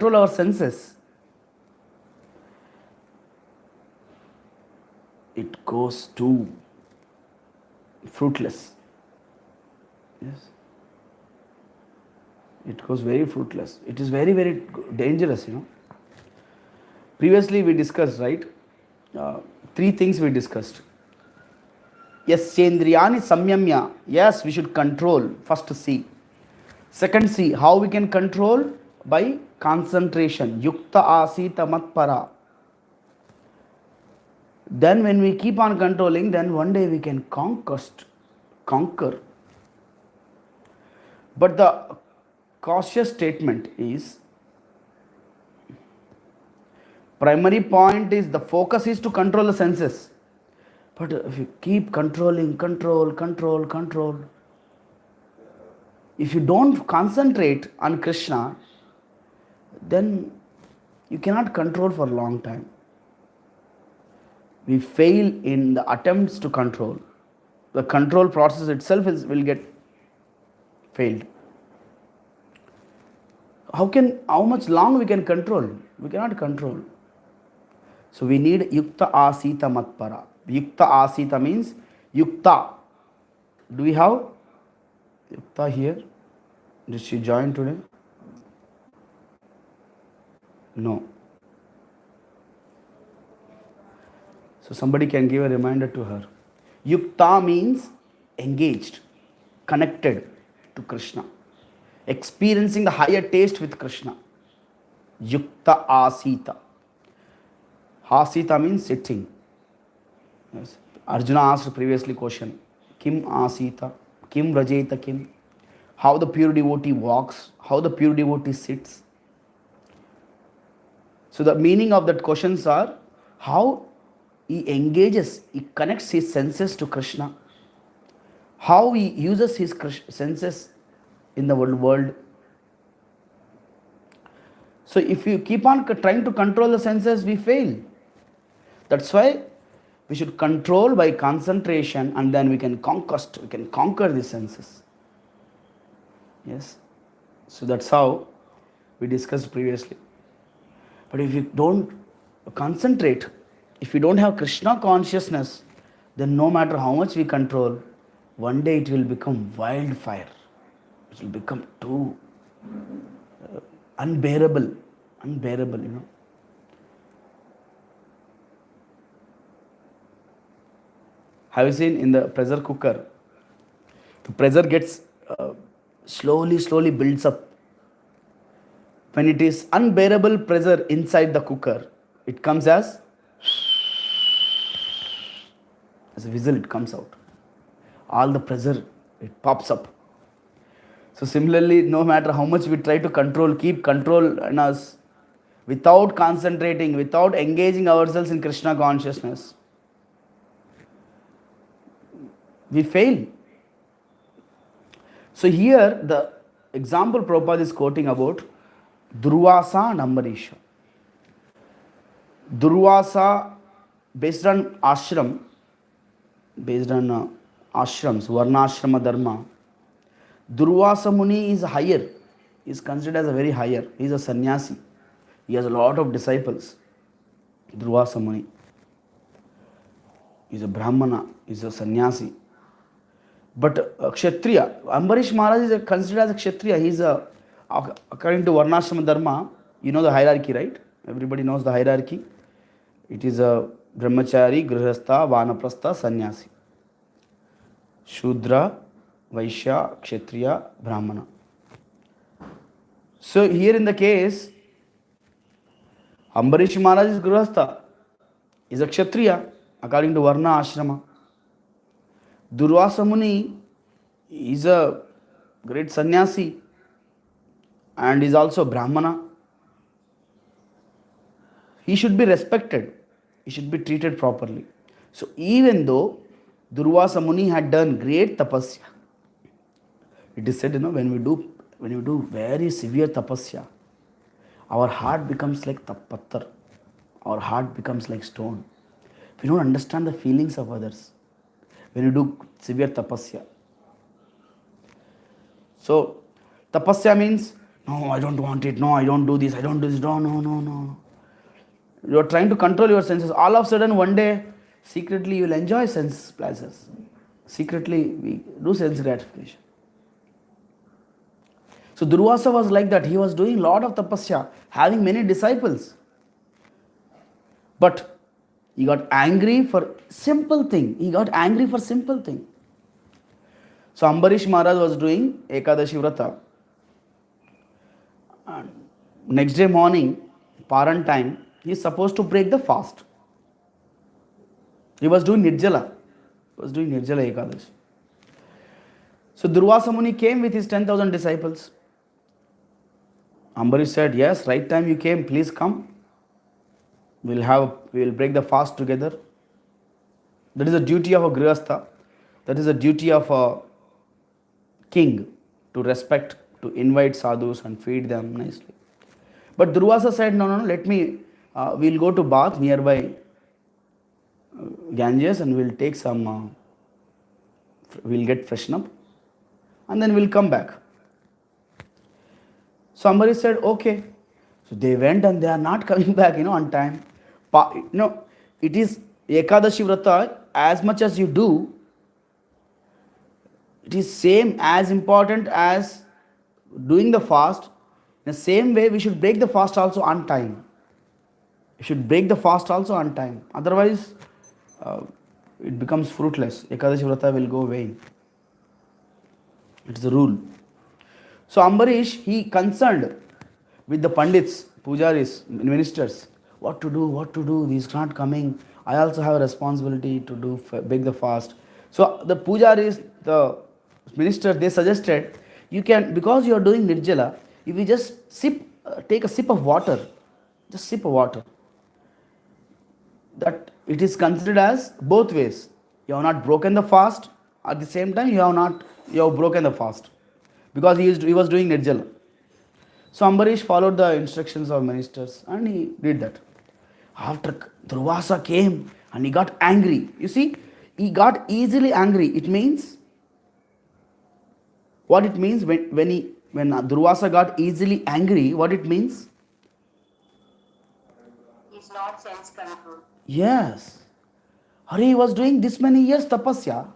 control our senses, it goes too fruitless. Yes. It goes very fruitless. It is very, very dangerous, Previously we discussed, right? Three things we discussed. Yes, Chendriyani Samyamya. Yes, we should control. First C. Second C, how we can control? By concentration. Yukta asita matpara. Then when we keep on controlling, then one day we can conquer. But the cautious statement is, primary point is the focus is to control the senses. But if you keep controlling, control, if you don't concentrate on Krishna, then you cannot control for a long time. We fail in the attempts to control. The control process itself will get failed. How much long we can control? We cannot control. So we need yukta asita matpara. Yukta asita means yukta. Do we have yukta here? Did she join today? No. So somebody can give a reminder to her. Yukta means engaged, connected to Krishna, experiencing the higher taste with Krishna. Yukta asita. Asita means sitting. Yes. Arjuna asked previously question, Kim asita, Kim rajeta kim? How the pure devotee walks, how the pure devotee sits. So the meaning of that questions are how he engages, he connects his senses to Krishna, how he uses his senses in the world. So if you keep on trying to control the senses, we fail. That's why we should control by concentration, and then we can conquer the senses. Yes. So that's how we discussed previously. But if you don't concentrate, if you don't have Krishna consciousness, then no matter how much we control, one day it will become wildfire. It will become too unbearable, Have you seen in the pressure cooker, the pressure gets slowly builds up. When it is unbearable pressure inside the cooker, it comes as a whistle, it comes out. All the pressure, it pops up. So similarly, no matter how much we try to keep control in us, without concentrating, without engaging ourselves in Krishna consciousness, we fail. So here the example Prabhupada is quoting about Durvasa and Ambarisha. Durvasa, based on ashrams, Varnashrama Dharma, Durvasa Muni is higher, is considered as a very higher. He is a sannyasi. He has a lot of disciples. Durvasa Muni. He is a Brahmana, he is a sannyasi. But Kshatriya, Ambarish Maharaj is considered as a Kshatriya. He is according to Varnashrama Dharma, you know the hierarchy, right? Everybody knows the hierarchy. It is a Brahmachari, Grihastha, Vanaprastha, Sannyasi. Shudra, Vaishya, Kshatriya, Brahmana. So here in the case, Ambarish Maharaj is Grihastha, is a Kshatriya according to Varna Ashrama. Durvasa Muni is a great sannyasi and is also Brahmana. He should be respected. He should be treated properly. So even though Durvasa Muni had done great tapasya, it is said, when you do very severe tapasya, our heart becomes like pattar. Our heart becomes like stone. We don't understand the feelings of others when you do severe tapasya. So tapasya means No, I don't want it. No, I don't do this. I don't do this. No, no, no, no. You are trying to control your senses. All of a sudden, one day, secretly you will enjoy sense pleasures. Secretly, we do sense gratification. So Durvasa was like that. He was doing lot of tapasya, having many disciples. But he got angry for simple thing. He got angry for simple thing. So Ambarish Maharaj was doing Ekadashi Vrata. And next day morning, Paran time, he is supposed to break the fast. He was doing Nirjala. He was doing Nirjala Ekadashi. So Durvasa Muni came with his 10,000 disciples. Ambarish said, yes, right time you came, please come. We'll break the fast together. That is the duty of a grihastha. That is the duty of a king, to respect, to invite sadhus and feed them nicely. But Durvasa said, no, we'll go to bath nearby Ganges and we'll take some, we'll get freshen up and then we'll come back. So Ambarish said, okay. So they went and they are not coming back, on time. It is Ekadashi Vrata, as much as you do, it is same as important as doing the fast. In the same way, we should break the fast also on time. We should break the fast also on time. Otherwise, it becomes fruitless. Ekadashi Vrata will go vain. It's the rule. So Ambarish, he concerned with the Pandits, Pujaris, ministers. What to do, he's not coming. I also have a responsibility to break the fast. So the Pujaris, the ministers, they suggested, you can, because you are doing Nirjala, if you just take a sip of water, just sip of water, that it is considered as both ways. You have not broken the fast, at the same time you have broken the fast. Because he was doing Nirjala. So Ambarish followed the instructions of ministers and he did that. After Durvasa came and he got angry. You see, he got easily angry. It means, what it means when Durvasa got easily angry, what it means? He's not sense control. Yes. He was doing this many years tapasya.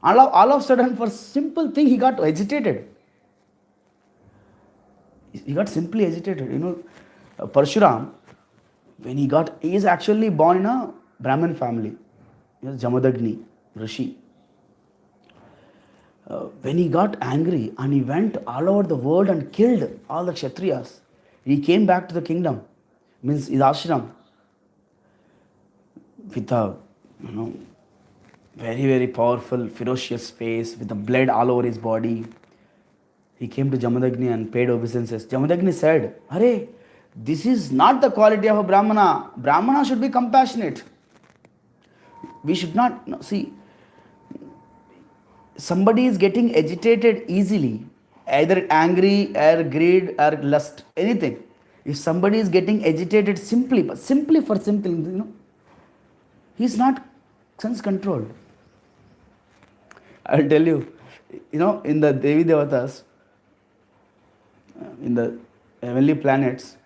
All of a sudden, for simple thing, he got agitated. He got simply agitated. Parshuram, when he is actually born in a Brahmin family. He was Jahnudvipa, Rishi. When he got angry and he went all over the world and killed all the Kshatriyas, he came back to the kingdom, means his ashram, with a, very, very powerful, ferocious face, with the blood all over his body. He came to Jahnudvipa and paid obeisances. Jahnudvipa said, Hare, this is not the quality of a Brahmana. Brahmana should be compassionate. We should not, see, somebody is getting agitated easily, either angry or greed or lust, anything. If somebody is getting agitated simply for simple, he's not sense controlled. I'll tell you, in the Devi Devatas, in the heavenly planets,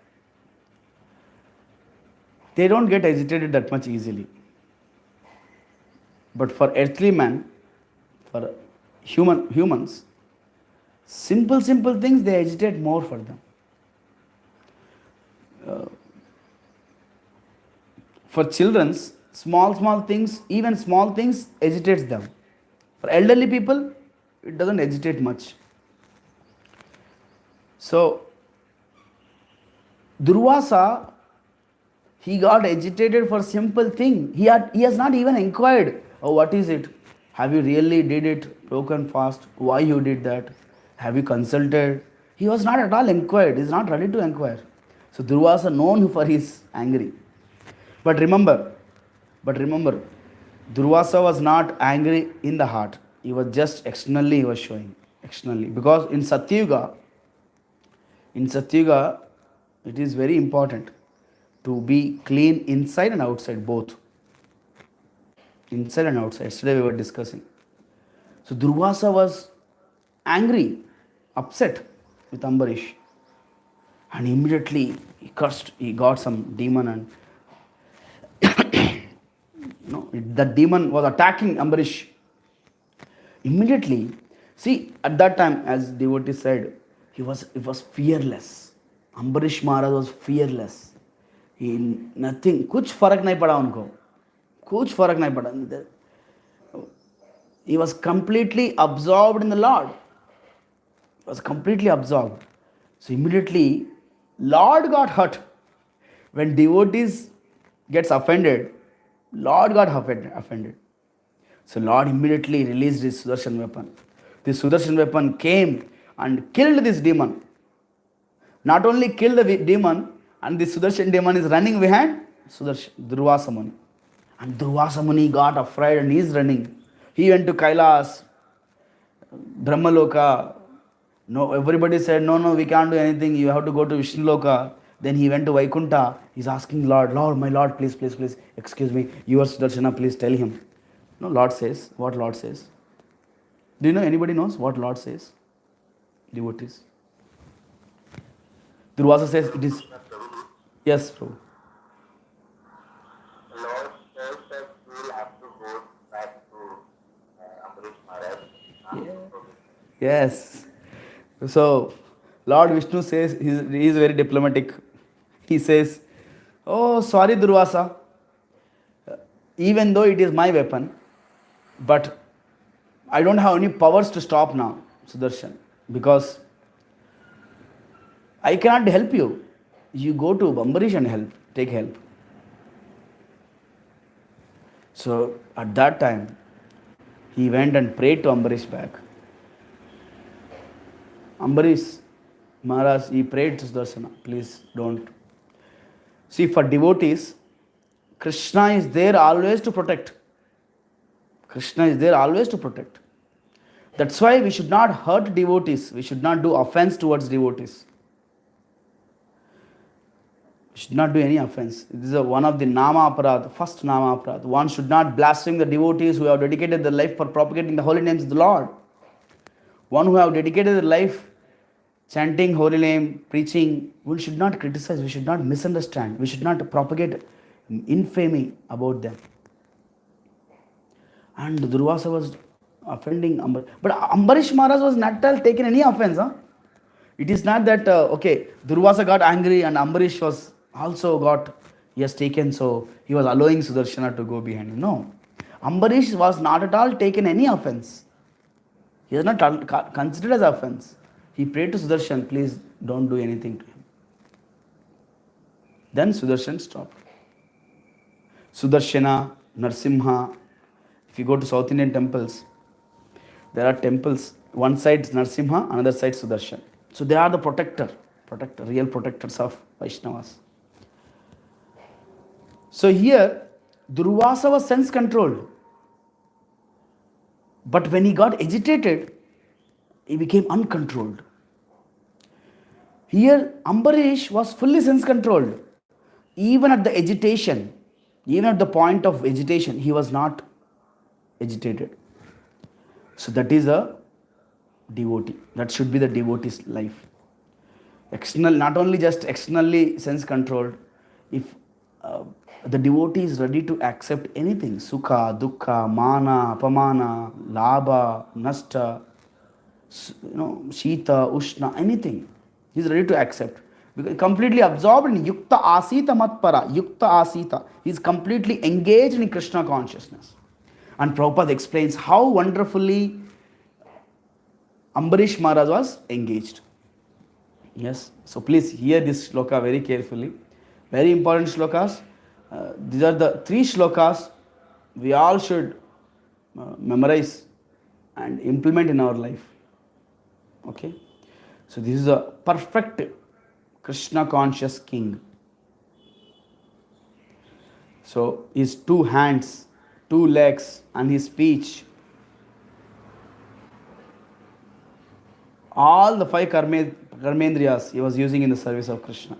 they don't get agitated that much easily. But for earthly man, for humans, simple things, they agitate more for them. For children, small things, even small things agitates them. For elderly people, it doesn't agitate much. So, Durvasa, he got agitated for simple thing. He has not even inquired, oh, what is it? Have you really did it, broken fast? Why you did that? Have you consulted? He was not at all inquired. He is not ready to inquire. So Durvasa known for his angry. But remember, Durvasa was not angry in the heart. He was just externally, he was showing. Externally. Because in Satyuga, it is very important to be clean inside and outside, both. Inside and outside. Yesterday we were discussing. So Durvasa was angry, upset. with Ambarish. And immediately he cursed, he got some demon, and the demon was attacking Ambarish. Immediately, see, at that time, as devotee said, he was fearless. Ambarish Maharaj was fearless. He nothing, कुछ फर्क नहीं पड़ा उनको, कुछ फर्क नहीं पड़ा. He was completely absorbed in the Lord. He was completely absorbed. So immediately, Lord got hurt. When devotees gets offended, Lord got offended. So Lord immediately released his Sudarshan weapon. This Sudarshan weapon came and killed this demon. Not only killed the demon, and this Sudarshan demon is running behind Durvasa Muni. And Durvasa Muni got afraid and he is running. He went to Kailas, Brahmaloka. No, everybody said, no, we can't do anything. You have to go to Vishnuloka. Then he went to Vaikuntha. He's asking Lord, my Lord, please, excuse me. You are Sudarshana, please tell him. No, Lord says, what Lord says? Do you know, anybody knows what Lord says? Devotees. Durvasa says, it is. Yes, Prabhu. Lord says that we will have to go back to Ambarish Maharaj. Yes. So, Lord Vishnu says, he is very diplomatic. He says, oh, sorry Durvasa, even though it is my weapon, but I don't have any powers to stop now, Sudarshan, because I cannot help you. You go to Ambarish and take help. So, at that time, he went and prayed to Ambarish back. Ambarish Maharaj, he prayed to Sudarsana, please don't. See, for devotees, Krishna is there always to protect. Krishna is there always to protect. That's why we should not hurt devotees. We should not do offense towards devotees. We should not do any offense. This is one of the Nama Aparad, first Nama Aparad. One should not blaspheme the devotees who have dedicated their life for propagating the holy names of the Lord. One who have dedicated their life chanting holy name, preaching, we should not criticize, we should not misunderstand, we should not propagate infamy about them. And Durvasa was offending Ambarish. But Ambarish Maharaj was not taken any offense. It is not that, Durvasa got angry and Ambarish was also taken, so he was allowing Sudarshana to go behind him. No. Ambarish was not at all taken any offense. He was not considered as offense. He prayed to Sudarshan, please don't do anything to him. Then Sudarshan stopped. Sudarshana, Narsimha. If you go to South Indian temples, there are temples. One side is Narsimha, another side Sudarshan. So they are the protector, real protectors of Vaishnavas. So here, Durvasa was sense controlled. But when he got agitated, he became uncontrolled. Here, Ambarish was fully sense controlled. Even at the agitation, even at the point of agitation, he was not agitated. So that is a devotee. That should be the devotee's life. External, not only just externally sense controlled, if the devotee is ready to accept anything, sukha, dukkha, mana, apamana, labha, nasta, shita, ushna, anything, he is ready to accept. Because completely absorbed in yukta asita matpara, yukta asita. He is completely engaged in Krishna consciousness. And Prabhupada explains how wonderfully Ambarish Maharaj was engaged. Yes, so please hear this shloka very carefully. Very important shlokas. These are the 3 shlokas we all should memorize and implement in our life. Okay? So this is a perfect Krishna conscious king. So his 2 hands, 2 legs and his speech, all the 5 karmendriyas he was using in the service of Krishna.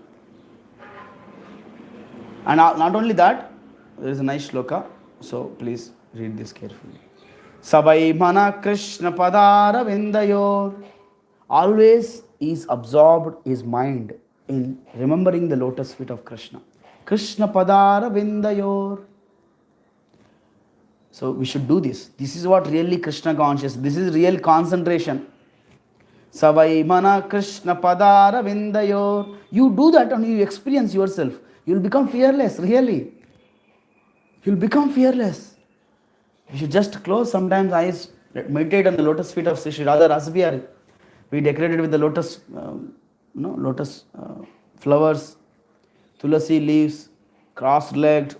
And not only that, there is a nice shloka, so please read this carefully. Sabai mana Krishna padara vindayor. Always is absorbed his mind in remembering the lotus feet of Krishna. Krishna padara vindayor. So we should do this. This is what really Krishna conscious. This is real concentration. Savai mana Krishna padara vindayor. You do that and you experience yourself. You will become fearless, really. You will become fearless. You should just close sometimes eyes, meditate on the lotus feet of Sri Radha Rasbihari. We decorated with the lotus, lotus flowers, tulasi leaves, cross-legged,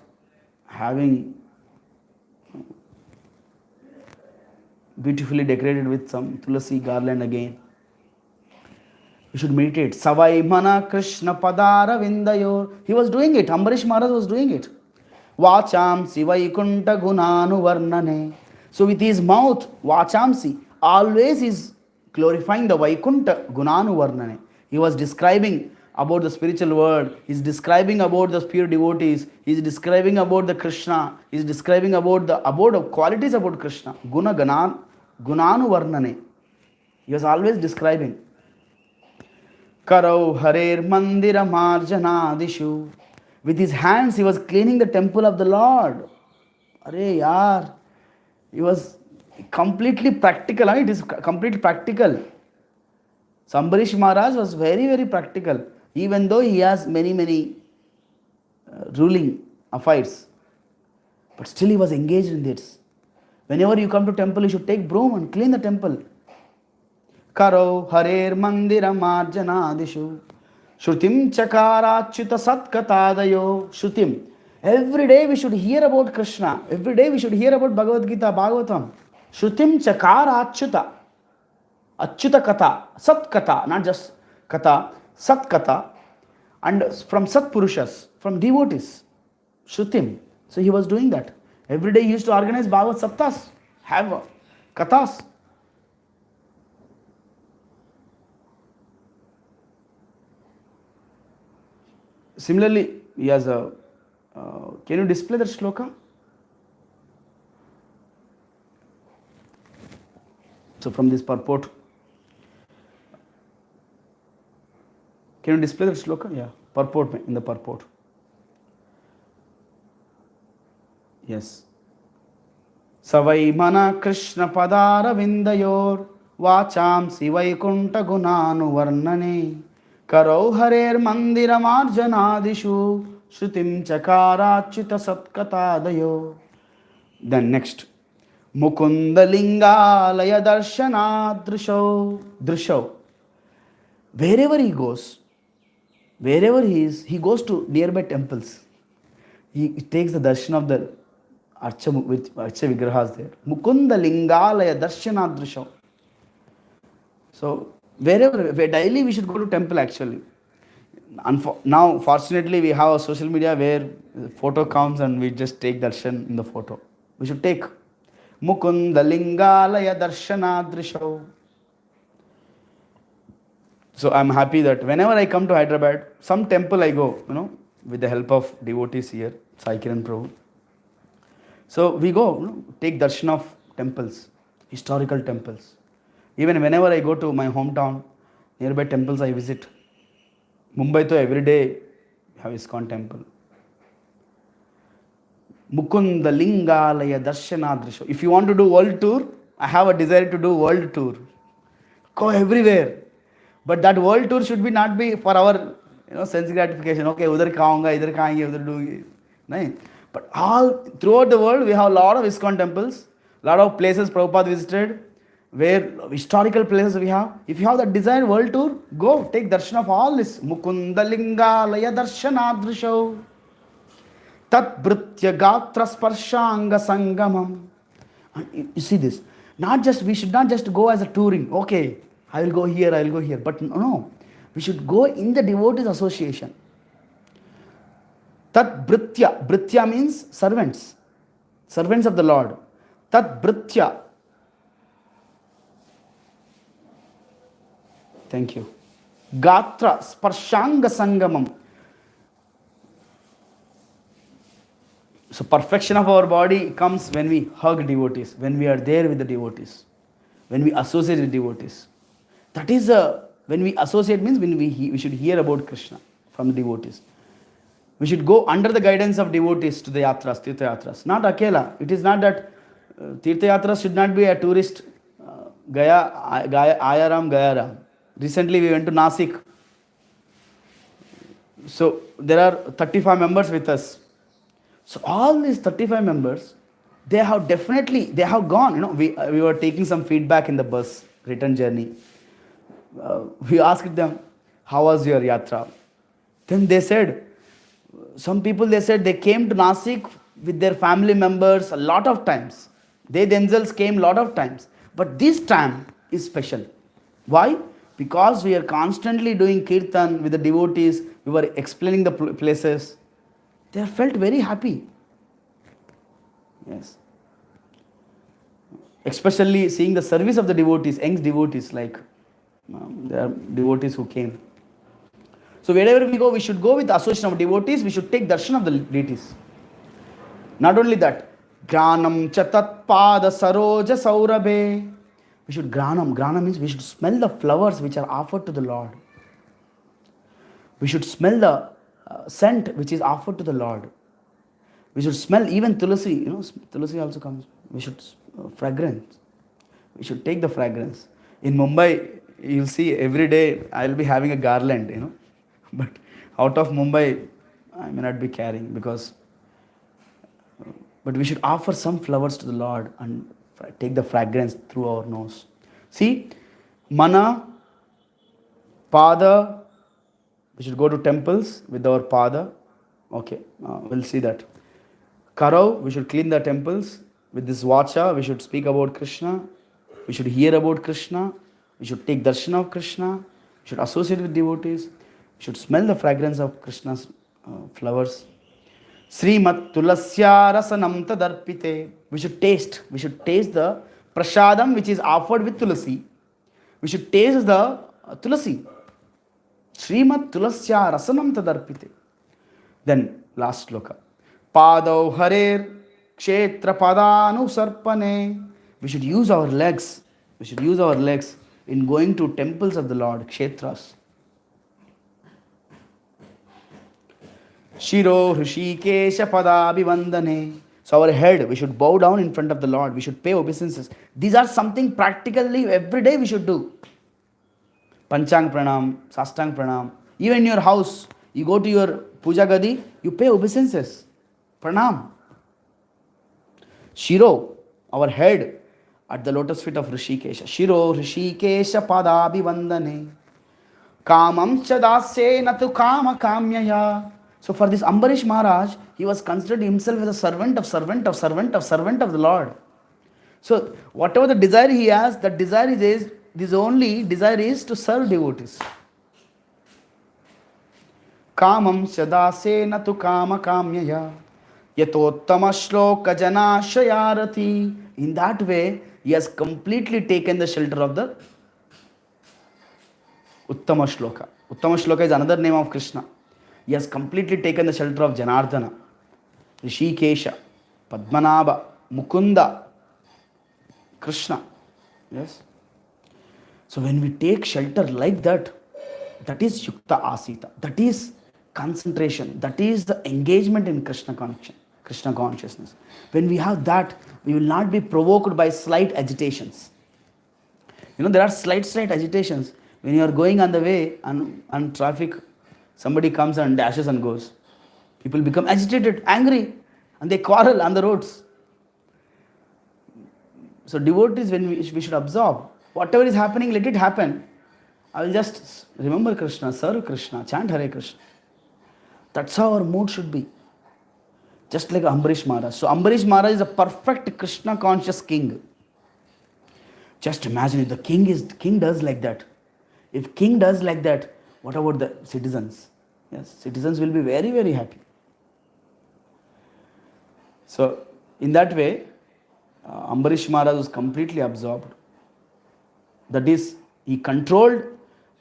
having beautifully decorated with some tulasi garland again. You should meditate. Savai mana Krishna padara vindayor. He was doing it. Ambarish Maharaj was doing it. Vachamsi vaikunta gunanu varnane. So with his mouth, Vachamsi, always is glorifying the Vaikunta gunanu varnane. He was describing about the spiritual world. He is describing about the pure devotees. He is describing about the Krishna. He is describing about the abode of qualities about Krishna. Gunanu varnane. He was always describing. Karau harer mandira marjanadishu. With his hands he was cleaning the temple of the Lord. Are yaar. He was completely practical. It is completely practical. So Ambarish Maharaj was very, very practical. Even though he has many ruling affairs. But still he was engaged in this. Whenever you come to temple, you should take broom and clean the temple. Karo harer mandira marjanadishu. Shrutim chakarachyuta satkatadayo. Shrutim. Every day we should hear about Krishna. Every day we should hear about Bhagavad Gita, Bhagavatam. Shrutim chakarachyuta. Achyuta kata. Sat kata. Not just kata. Sat kata. And from Sat Purushas. From devotees. Shrutim. So he was doing that. Every day he used to organize Bhagavad Saptas. Have kathas. Similarly, he has a. Can you display that shloka? So from this purport, can you display that shloka? Yeah, purport in the purport. Yes. Savai mana Krishna padara vindayor vacham sivaikunta gunanu varnane karau harer mandira marjanadishu shrutim chakarachyuta satkatadayo. Then next. Mukunda lingalaya darshana drisho. Wherever he goes, wherever he is, he goes to nearby temples. He takes the darshan of the Archa Vigrahas there. Mukunda lingalaya darshana drisho. So wherever, daily we should go to temple actually. Now fortunately we have a social media where photo comes and we just take darshan in the photo. We should take Mukunda lingalaya darshana drisho. So I'm happy that whenever I come to Hyderabad, some temple I go, with the help of devotees here, Sai Kiran Prabhu. So we go, take darshan of temples, historical temples. Even whenever I go to my hometown, nearby temples I visit. Mumbai to every day have iskcon temple. Mukunda lingalaya darshana drisho. If you want to do world tour, I have a desire to do world tour. Go everywhere. But that world tour should not be for our sense gratification. Okay, udhar khaunga, idhar khayenge, udhar doenge. No. But all throughout the world, we have a lot of iskcon temples, a lot of places Prabhupada visited, where historical places we have. If you have that desired world tour, go take darshan of all this. Mukunda lingalaya darshana drisho. Tat britya gatra sparshanga sangamam. You see this. We should not just go as a touring. Okay, I will go here. But no. We should go in the devotees association. Tat britya. Britya means servants. Servants of the Lord. Tat britya. Thank you. Gatra sparshanga sangamam. So perfection of our body comes when we hug devotees, when we are there with the devotees, when we associate with devotees. That is the When we associate means when we should hear about Krishna from the devotees. We should go under the guidance of devotees to the yatras, tirtha yatras. Not akela. It is not that tirtha yatras should not be a tourist. Ayaram, Gayaram. Recently we went to Nasik. So there are 35 members with us. So all these 35 members, they have gone. We were taking some feedback in the bus return journey. We asked them, how was your yatra? Then they said, some people they said they came to Nasik with their family members a lot of times. They themselves came a lot of times. But this time is special. Why? Because we are constantly doing kirtan with the devotees. We were explaining the places. They felt very happy. Yes. Especially seeing the service of the devotees, young devotees, like there are devotees who came. So wherever we go, we should go with the association of devotees. We should take darshan of the deities. Not only that, granam chatat pada saroja saurabe. We should granam. Granam means we should smell the flowers which are offered to the Lord. We should smell the scent which is offered to the Lord. We should smell even tulasi. Tulasi also comes. We should fragrance. We should take the fragrance. In Mumbai, you'll see every day I'll be having a garland, But out of Mumbai, I may not be carrying because. But we should offer some flowers to the Lord and take the fragrance through our nose. See, mana, pada. We should go to temples with our pada. Okay, we'll see that. Karau, we should clean the temples. With this vacha, we should speak about Krishna. We should hear about Krishna. We should take darshan of Krishna. We should associate with devotees. We should smell the fragrance of Krishna's flowers. Srimat tulasya rasanam tadarpite. We should taste the prasadam which is offered with tulasi. We should taste the tulasi. Srimat tulasya rasanam tadarpite. Then last sloka. Padau harer kshetra padanu sarpane. We should use our legs. We should use our legs in going to temples of the Lord, kshetras. Shiro Hrishikesha Padabhivandane. So our head, we should bow down in front of the Lord. We should pay obeisances. These are something practically every day we should do. Panchang Pranam, Sastang Pranam. Even in your house, you go to your puja gadi, you pay obeisances. Pranam. Shiro, our head, at the lotus feet of Hrishikesha. Shiro Hrishikesha Padabhivandane. Kamam Chadasye Natu Kama Kamyaya. So for this Ambarish Maharaj, he was considered himself as a servant of the Lord. So whatever the desire he has, that desire is this only desire is to serve devotees. Kamam sadasena tu kama kamyaya yatottama shloka janashayarati. In that way, he has completely taken the shelter of the Uttama Shloka. Uttama Shloka is another name of Krishna. He has completely taken the shelter of Janardana, Rishikesha, Padmanabha, Mukunda, Krishna. Yes. So when we take shelter like that, that is Yukta Asita. That is concentration. That is the engagement in Krishna connection, Krishna consciousness. When we have that, we will not be provoked by slight agitations. There are slight agitations. When you are going on the way and traffic, somebody comes and dashes and goes. People become agitated, angry, and they quarrel on the roads. So devotees, when we should absorb. Whatever is happening, let it happen. I will just remember Krishna, serve Krishna, chant Hare Krishna. That's how our mood should be. Just like Ambarish Maharaj. So Ambarish Maharaj is a perfect Krishna conscious king. Just imagine if the king does like that. If king does like that, what about the citizens? Yes, citizens will be very, very happy. So in that way, Ambarish Maharaj was completely absorbed. That is, he controlled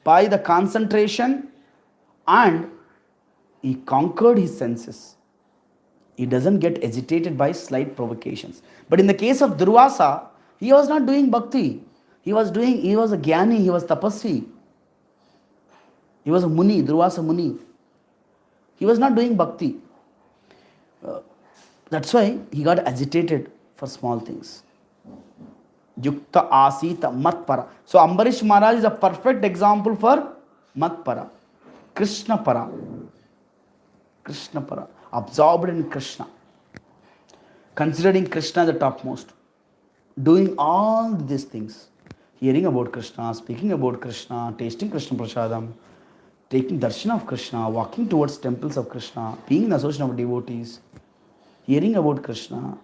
by the concentration and he conquered his senses. He doesn't get agitated by slight provocations. But in the case of Durvasa, he was not doing bhakti. He was a jnani, he was tapasvi. He was a Muni, Durvasa Muni. He was not doing bhakti. That's why he got agitated for small things. Yukta Asita Matpara. So Ambarish Maharaj is a perfect example for Matpara. Krishna Para. Krishna Para. Absorbed in Krishna. Considering Krishna the topmost. Doing all these things. Hearing about Krishna, speaking about Krishna, tasting Krishna Prasadam, taking darshan of Krishna, walking towards temples of Krishna, being in the association of devotees, hearing about Krishna,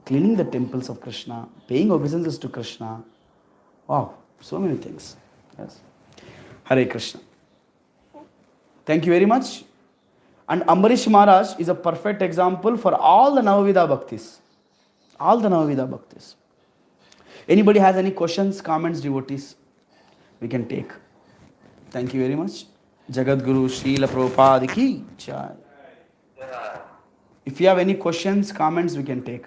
cleaning the temples of Krishna, paying obeisances to Krishna. Wow, so many things. Yes. Hare Krishna. Thank you very much. And Ambarish Maharaj is a perfect example for all the Navavidha Bhaktis. All the Navavidha Bhaktis. Anybody has any questions, comments, devotees? We can take. Thank you very much. Jagat Guru Srila Prabhupada ki jai. If you have any questions, comments, we can take.